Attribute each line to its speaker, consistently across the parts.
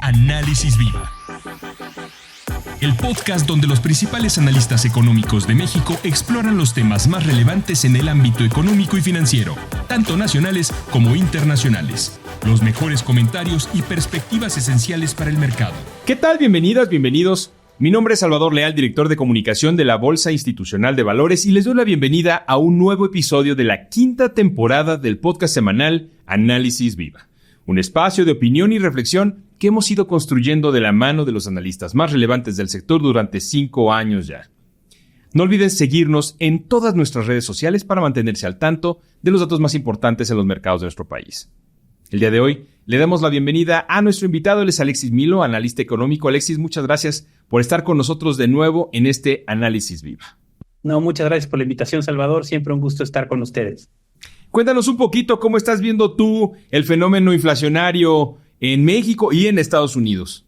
Speaker 1: Análisis Viva, el podcast donde los principales analistas económicos de México exploran los temas más relevantes en el ámbito económico y financiero, tanto nacionales como internacionales. Los mejores comentarios y perspectivas esenciales para el mercado.
Speaker 2: ¿Qué tal? Bienvenidas, bienvenidos. Mi nombre es Salvador Leal, director de comunicación de la Bolsa Institucional de Valores, y les doy la bienvenida a un nuevo episodio de la quinta temporada del podcast semanal Análisis Viva. Un espacio de opinión y reflexión que hemos ido construyendo de la mano de los analistas más relevantes del sector durante 5 años ya. No olviden seguirnos en todas nuestras redes sociales para mantenerse al tanto de los datos más importantes en los mercados de nuestro país. El día de hoy le damos la bienvenida a nuestro invitado, él es Alexis Milo, analista económico. Alexis, muchas gracias por estar con nosotros de nuevo en este Análisis Viva.
Speaker 3: No, muchas gracias por la invitación, Salvador. Siempre un gusto estar con ustedes.
Speaker 2: Cuéntanos un poquito cómo estás viendo tú el fenómeno inflacionario en México y en Estados Unidos.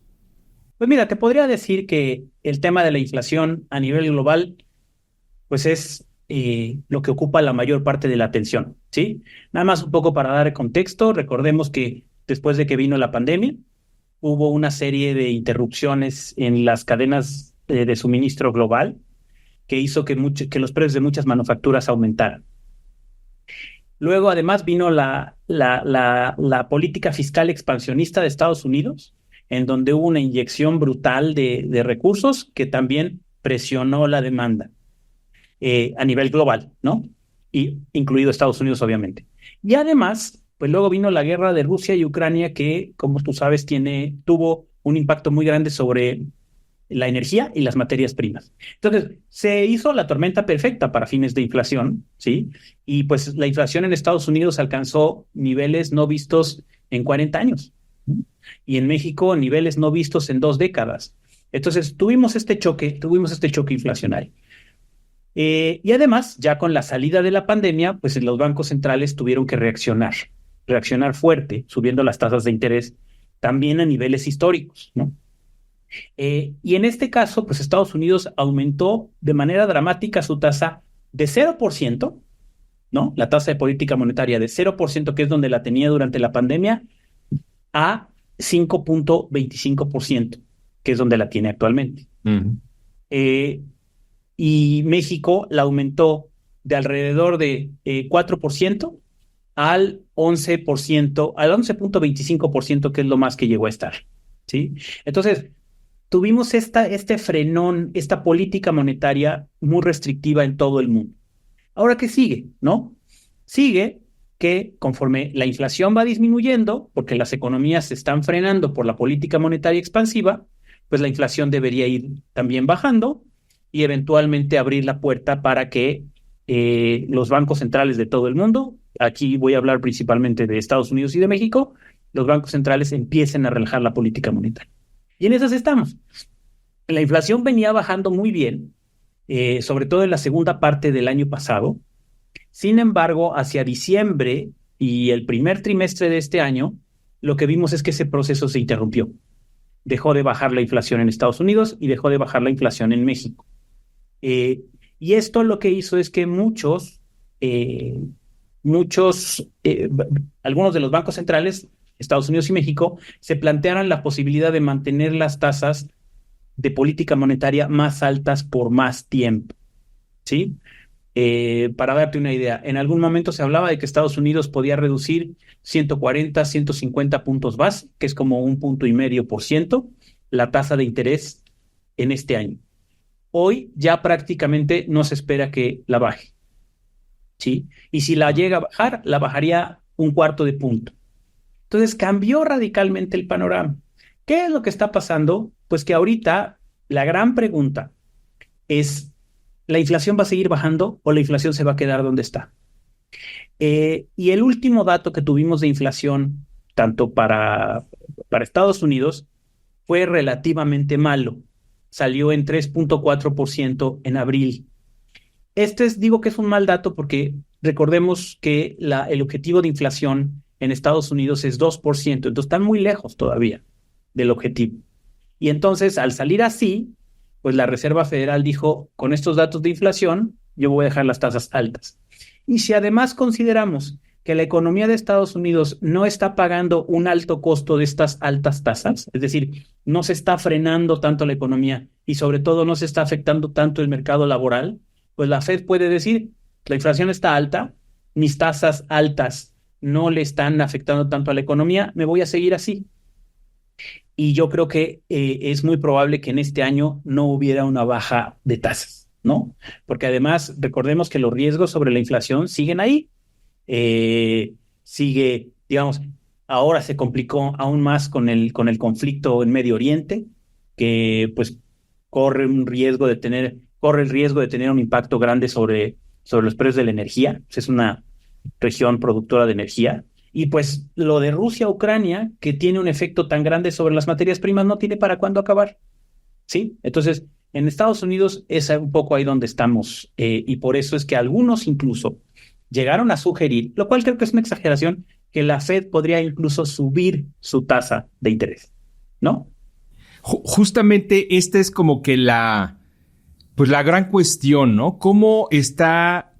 Speaker 3: Pues mira, te podría decir que el tema de la inflación a nivel global, pues es lo que ocupa la mayor parte de la atención, ¿sí? Nada más un poco para dar contexto, recordemos que después de que vino la pandemia, hubo una serie de interrupciones en las cadenas de suministro global que hizo que los precios de muchas manufacturas aumentaran. Luego, además, vino la política fiscal expansionista de Estados Unidos, en donde hubo una inyección brutal de recursos que también presionó la demanda a nivel global, ¿no? Y incluido Estados Unidos, obviamente. Y además, pues luego vino la guerra de Rusia y Ucrania, que, como tú sabes, tuvo un impacto muy grande sobre la energía y las materias primas. Entonces, se hizo la tormenta perfecta para fines de inflación, ¿sí? Y pues la inflación en Estados Unidos alcanzó niveles no vistos en 40 años. Y en México, niveles no vistos en 2 décadas. Entonces, tuvimos este choque inflacionario. Y además, ya con la salida de la pandemia, pues los bancos centrales tuvieron que reaccionar fuerte, subiendo las tasas de interés también a niveles históricos, ¿no? Y en este caso, pues Estados Unidos aumentó de manera dramática su tasa de 0%, ¿no? La tasa de política monetaria de 0%, que es donde la tenía durante la pandemia, a 5.25%, que es donde la tiene actualmente. Uh-huh. Y México la aumentó de alrededor de 4% al 11%, al 11.25%, que es lo más que llegó a estar, ¿sí? Entonces, tuvimos este frenón, esta política monetaria muy restrictiva en todo el mundo. Ahora, ¿qué sigue, no? Sigue que conforme la inflación va disminuyendo, porque las economías se están frenando por la política monetaria expansiva, pues la inflación debería ir también bajando y eventualmente abrir la puerta para que los bancos centrales de todo el mundo, aquí voy a hablar principalmente de Estados Unidos y de México, los bancos centrales empiecen a relajar la política monetaria. Y en esas estamos. La inflación venía bajando muy bien, sobre todo en la segunda parte del año pasado. Sin embargo, hacia diciembre y el primer trimestre de este año, lo que vimos es que ese proceso se interrumpió. Dejó de bajar la inflación en Estados Unidos y dejó de bajar la inflación en México. Y esto lo que hizo es que algunos de los bancos centrales, Estados Unidos y México, se plantearan la posibilidad de mantener las tasas de política monetaria más altas por más tiempo, ¿sí? Para darte una idea, en algún momento se hablaba de que Estados Unidos podía reducir 140, 150 puntos base, que es como 1.5%, la tasa de interés en este año. Hoy ya prácticamente no se espera que la baje, ¿sí? Y si la llega a bajar, la bajaría 1/4 punto. Entonces cambió radicalmente el panorama. ¿Qué es lo que está pasando? Pues que ahorita la gran pregunta es, ¿la inflación va a seguir bajando o la inflación se va a quedar donde está? Y el último dato que tuvimos de inflación, tanto para Estados Unidos, fue relativamente malo. Salió en 3.4% en abril. Digo que es un mal dato porque recordemos que el objetivo de inflación en Estados Unidos es 2%, entonces están muy lejos todavía del objetivo. Y entonces, al salir así, pues la Reserva Federal dijo, con estos datos de inflación, yo voy a dejar las tasas altas. Y si además consideramos que la economía de Estados Unidos no está pagando un alto costo de estas altas tasas, es decir, no se está frenando tanto la economía y sobre todo no se está afectando tanto el mercado laboral, pues la Fed puede decir, la inflación está alta, mis tasas altas no le están afectando tanto a la economía, me voy a seguir así. Y yo creo que es muy probable que en este año no hubiera una baja de tasas, ¿no? Porque además, recordemos que los riesgos sobre la inflación siguen ahí. Sigue, digamos, ahora se complicó aún más con el conflicto en Medio Oriente, que pues corre el riesgo de tener un impacto grande sobre los precios de la energía. Pues es una región productora de energía. Y pues lo de Rusia-Ucrania, que tiene un efecto tan grande sobre las materias primas, no tiene para cuándo acabar, ¿sí? Entonces, en Estados Unidos es un poco ahí donde estamos, y por eso es que algunos incluso llegaron a sugerir, lo cual creo que es una exageración, que la Fed podría incluso subir su tasa de interés, ¿no?
Speaker 2: Justamente esta es como que pues la gran cuestión, ¿no? ¿Cómo está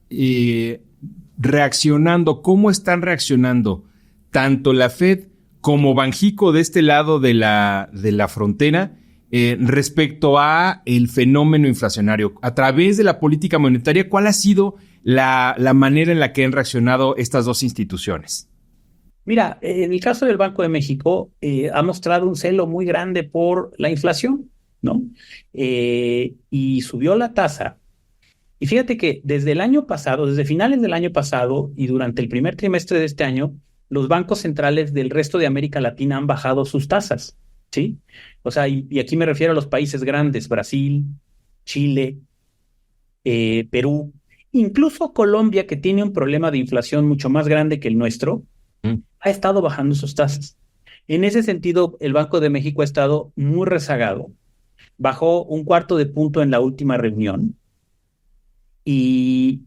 Speaker 2: reaccionando, cómo están reaccionando tanto la Fed como Banxico de este lado de la frontera respecto a el fenómeno inflacionario? A través de la política monetaria, ¿cuál ha sido la manera en la que han reaccionado estas dos instituciones?
Speaker 3: Mira, en el caso del Banco de México, ha mostrado un celo muy grande por la inflación, ¿no? Y subió la tasa. Y fíjate que desde el año pasado, desde finales del año pasado y durante el primer trimestre de este año, los bancos centrales del resto de América Latina han bajado sus tasas, ¿sí? O sea, y aquí me refiero a los países grandes, Brasil, Chile, Perú, incluso Colombia, que tiene un problema de inflación mucho más grande que el nuestro, ha estado bajando sus tasas. En ese sentido, el Banco de México ha estado muy rezagado. Bajó 1/4 de punto en la última reunión. Y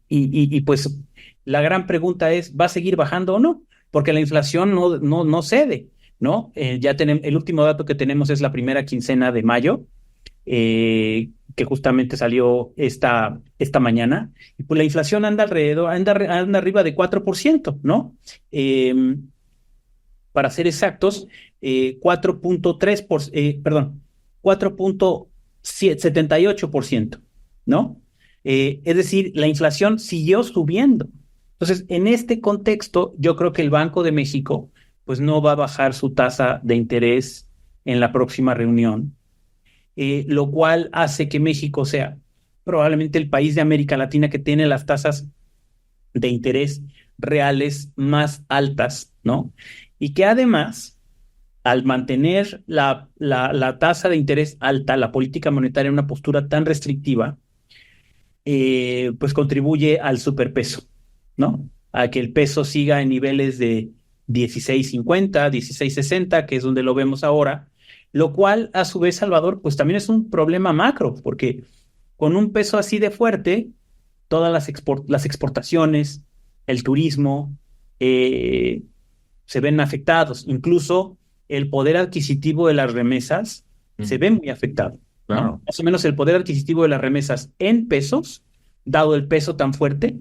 Speaker 3: pues la gran pregunta es, ¿va a seguir bajando o no? Porque la inflación no cede, ¿no? Ya tenemos, el último dato que tenemos es la primera quincena de mayo, que justamente salió esta mañana, y pues la inflación anda arriba de 4%, ¿no? Para ser exactos, 4.78%, ¿no? Es decir, la inflación siguió subiendo. Entonces, en este contexto, yo creo que el Banco de México pues no va a bajar su tasa de interés en la próxima reunión, lo cual hace que México sea probablemente el país de América Latina que tiene las tasas de interés reales más altas, ¿no? Y que además, al mantener la tasa de interés alta, la política monetaria en una postura tan restrictiva, pues contribuye al superpeso, ¿no? A que el peso siga en niveles de 16.50, 16.60, que es donde lo vemos ahora, lo cual, a su vez, Salvador, pues también es un problema macro, porque con un peso así de fuerte, todas las exportaciones, el turismo, se ven afectados. Incluso el poder adquisitivo de las remesas se ve muy afectado.
Speaker 2: Claro.
Speaker 3: Más o menos el poder adquisitivo de las remesas en pesos, dado el peso tan fuerte,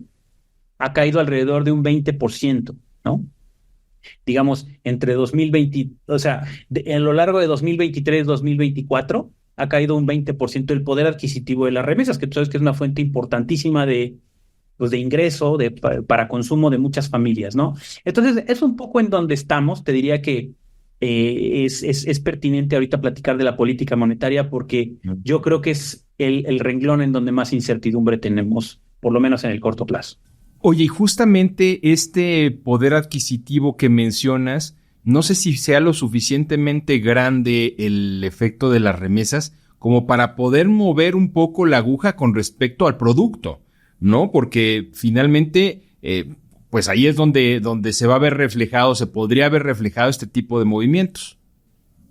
Speaker 3: ha caído alrededor de un 20%, ¿no? Digamos, entre 2020, o sea, a lo largo de 2023-2024, ha caído un 20% el poder adquisitivo de las remesas, que tú sabes que es una fuente importantísima de ingreso para consumo de muchas familias, ¿no? Entonces, es un poco en donde estamos. Te diría que es pertinente ahorita platicar de la política monetaria porque yo creo que es el renglón en donde más incertidumbre tenemos, por lo menos en el corto plazo.
Speaker 2: Oye, y justamente este poder adquisitivo que mencionas, no sé si sea lo suficientemente grande el efecto de las remesas como para poder mover un poco la aguja con respecto al producto, ¿no? Porque finalmente, pues ahí es donde se va a ver reflejado, se podría haber reflejado este tipo de movimientos.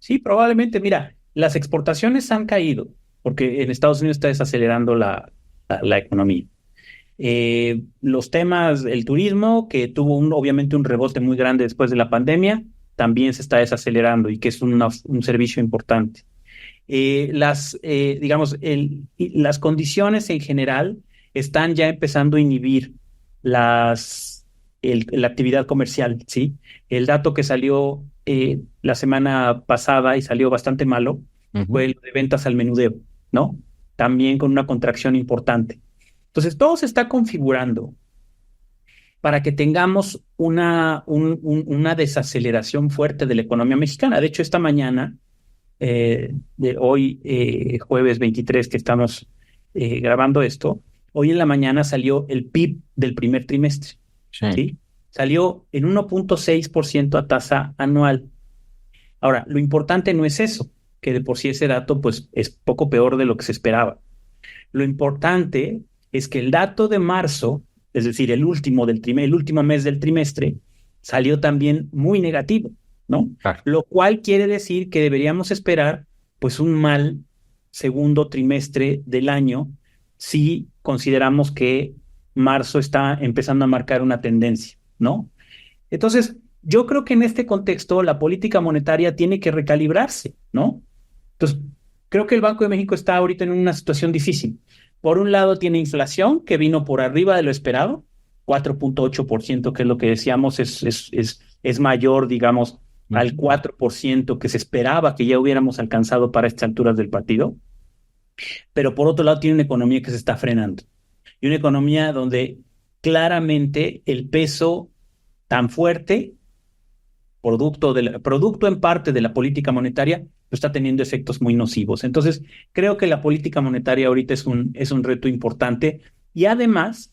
Speaker 3: Sí, probablemente. Mira, las exportaciones han caído porque en Estados Unidos está desacelerando la economía. Los temas, el turismo, que tuvo obviamente un rebote muy grande después de la pandemia, también se está desacelerando y que es un servicio importante. Digamos, las condiciones en general están ya empezando a inhibir las la actividad comercial, ¿sí? El dato que salió la semana pasada y salió bastante malo fue el de ventas al menudeo, ¿no? También con una contracción importante. Entonces, todo se está configurando para que tengamos una desaceleración fuerte de la economía mexicana. De hecho, esta mañana, de hoy, jueves 23, que estamos grabando esto, hoy en la mañana salió el PIB del primer trimestre, ¿sí? Salió en 1.6% a tasa anual. Ahora, lo importante no es eso, que de por sí ese dato pues, es poco peor de lo que se esperaba. Lo importante es que el dato de marzo, es decir, el último mes del trimestre, salió también muy negativo, ¿no?
Speaker 2: Claro.
Speaker 3: Lo cual quiere decir que deberíamos esperar pues un mal segundo trimestre del año si consideramos que marzo está empezando a marcar una tendencia, ¿no? Entonces, yo creo que en este contexto la política monetaria tiene que recalibrarse, ¿no? Entonces, creo que el Banco de México está ahorita en una situación difícil. Por un lado, tiene inflación que vino por arriba de lo esperado, 4.8%, que es lo que decíamos, es mayor, digamos, al 4% que se esperaba que ya hubiéramos alcanzado para estas alturas del partido. Pero por otro lado, tiene una economía que se está frenando. Y una economía donde claramente el peso tan fuerte, producto en parte de la política monetaria, está teniendo efectos muy nocivos. Entonces, creo que la política monetaria ahorita es un reto importante y además,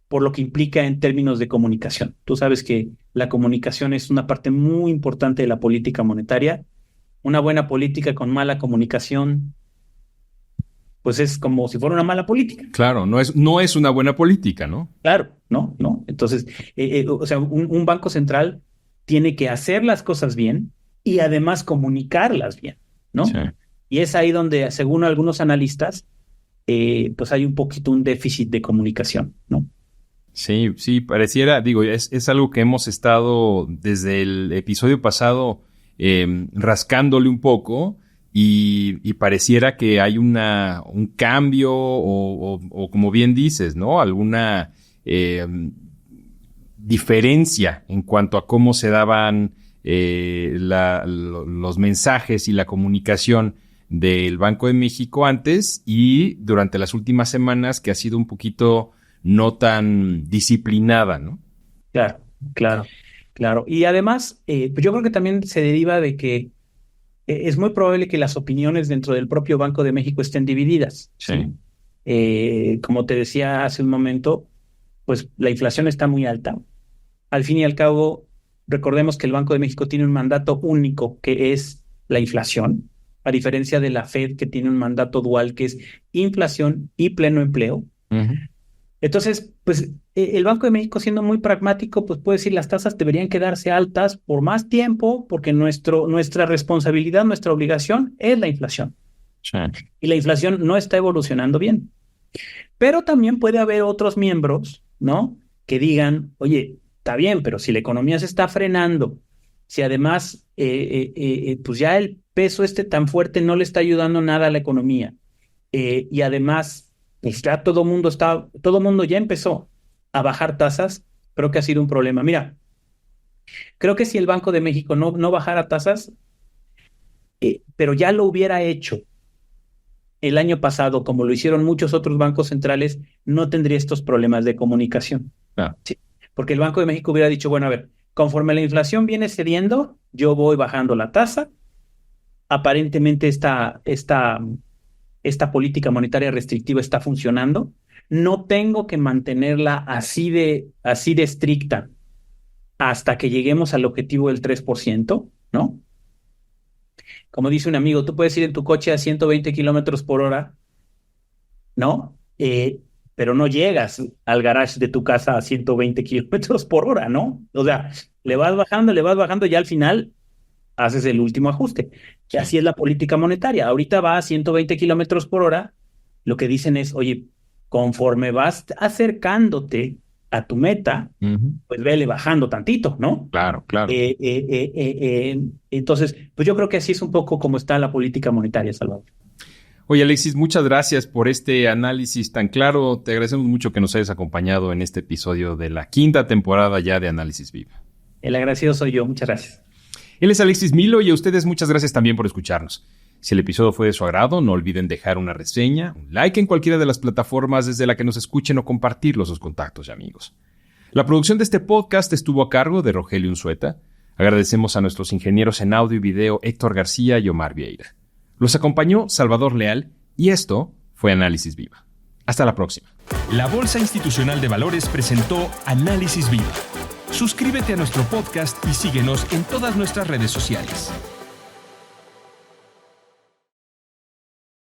Speaker 3: por lo que implica en términos de comunicación. Tú sabes que la comunicación es una parte muy importante de la política monetaria. Una buena política con mala comunicación, pues es como si fuera una mala política.
Speaker 2: Claro, no es una buena política, ¿no?
Speaker 3: Claro, no. Entonces, o sea, un banco central tiene que hacer las cosas bien y además comunicarlas bien, ¿no?
Speaker 2: Sí.
Speaker 3: Y es ahí donde, según algunos analistas, pues hay un poquito un déficit de comunicación, ¿no?
Speaker 2: Sí, pareciera, digo, es algo que hemos estado desde el episodio pasado rascándole un poco y pareciera que hay un cambio o como bien dices, ¿no? Alguna diferencia en cuanto a cómo se daban los mensajes y la comunicación del Banco de México antes y durante las últimas semanas que ha sido un poquito no tan disciplinada, ¿no?
Speaker 3: Claro. Y además, pues yo creo que también se deriva de que es muy probable que las opiniones dentro del propio Banco de México estén divididas.
Speaker 2: Sí.
Speaker 3: Como te decía hace un momento, pues la inflación está muy alta. Al fin y al cabo, recordemos que el Banco de México tiene un mandato único, que es la inflación, a diferencia de la Fed, que tiene un mandato dual, que es inflación y pleno empleo.
Speaker 2: Uh-huh.
Speaker 3: Entonces, pues el Banco de México, siendo muy pragmático, pues puede decir las tasas deberían quedarse altas por más tiempo porque nuestra responsabilidad, nuestra obligación es la inflación.
Speaker 2: Sí.
Speaker 3: Y la inflación no está evolucionando bien. Pero también puede haber otros miembros, ¿no? Que digan, oye, está bien, pero si la economía se está frenando, si además, pues ya el peso tan fuerte no le está ayudando nada a la economía, y además pues ya todo mundo ya empezó a bajar tasas, creo que ha sido un problema. Mira, creo que si el Banco de México no bajara tasas, pero ya lo hubiera hecho el año pasado, como lo hicieron muchos otros bancos centrales, no tendría estos problemas de comunicación.
Speaker 2: Ah.
Speaker 3: Sí, porque el Banco de México hubiera dicho, bueno, a ver, conforme la inflación viene cediendo, yo voy bajando la tasa. Aparentemente esta política monetaria restrictiva está funcionando, no tengo que mantenerla así de estricta hasta que lleguemos al objetivo del 3%, ¿no? Como dice un amigo, tú puedes ir en tu coche a 120 kilómetros por hora, ¿no? Pero no llegas al garage de tu casa a 120 kilómetros por hora, ¿no? O sea, le vas bajando y al final haces el último ajuste. Sí. Así es la política monetaria. Ahorita va a 120 kilómetros por hora. Lo que dicen es, oye, conforme vas acercándote a tu meta, pues vele bajando tantito, ¿no?
Speaker 2: Claro.
Speaker 3: Entonces, pues yo creo que así es un poco como está la política monetaria, Salvador.
Speaker 2: Oye, Alexis, muchas gracias por este análisis tan claro. Te agradecemos mucho que nos hayas acompañado en este episodio de la 5ª temporada ya de Análisis Viva.
Speaker 3: El agradecido soy yo. Muchas gracias.
Speaker 2: Él es Alexis Milo y a ustedes muchas gracias también por escucharnos. Si el episodio fue de su agrado, no olviden dejar una reseña, un like en cualquiera de las plataformas desde la que nos escuchen o compartirlo a sus contactos y amigos. La producción de este podcast estuvo a cargo de Rogelio Unzueta. Agradecemos a nuestros ingenieros en audio y video Héctor García y Omar Vieira. Los acompañó Salvador Leal y esto fue Análisis Viva. Hasta la próxima.
Speaker 1: La Bolsa Institucional de Valores presentó Análisis Viva. Suscríbete a nuestro podcast y síguenos en todas nuestras redes sociales.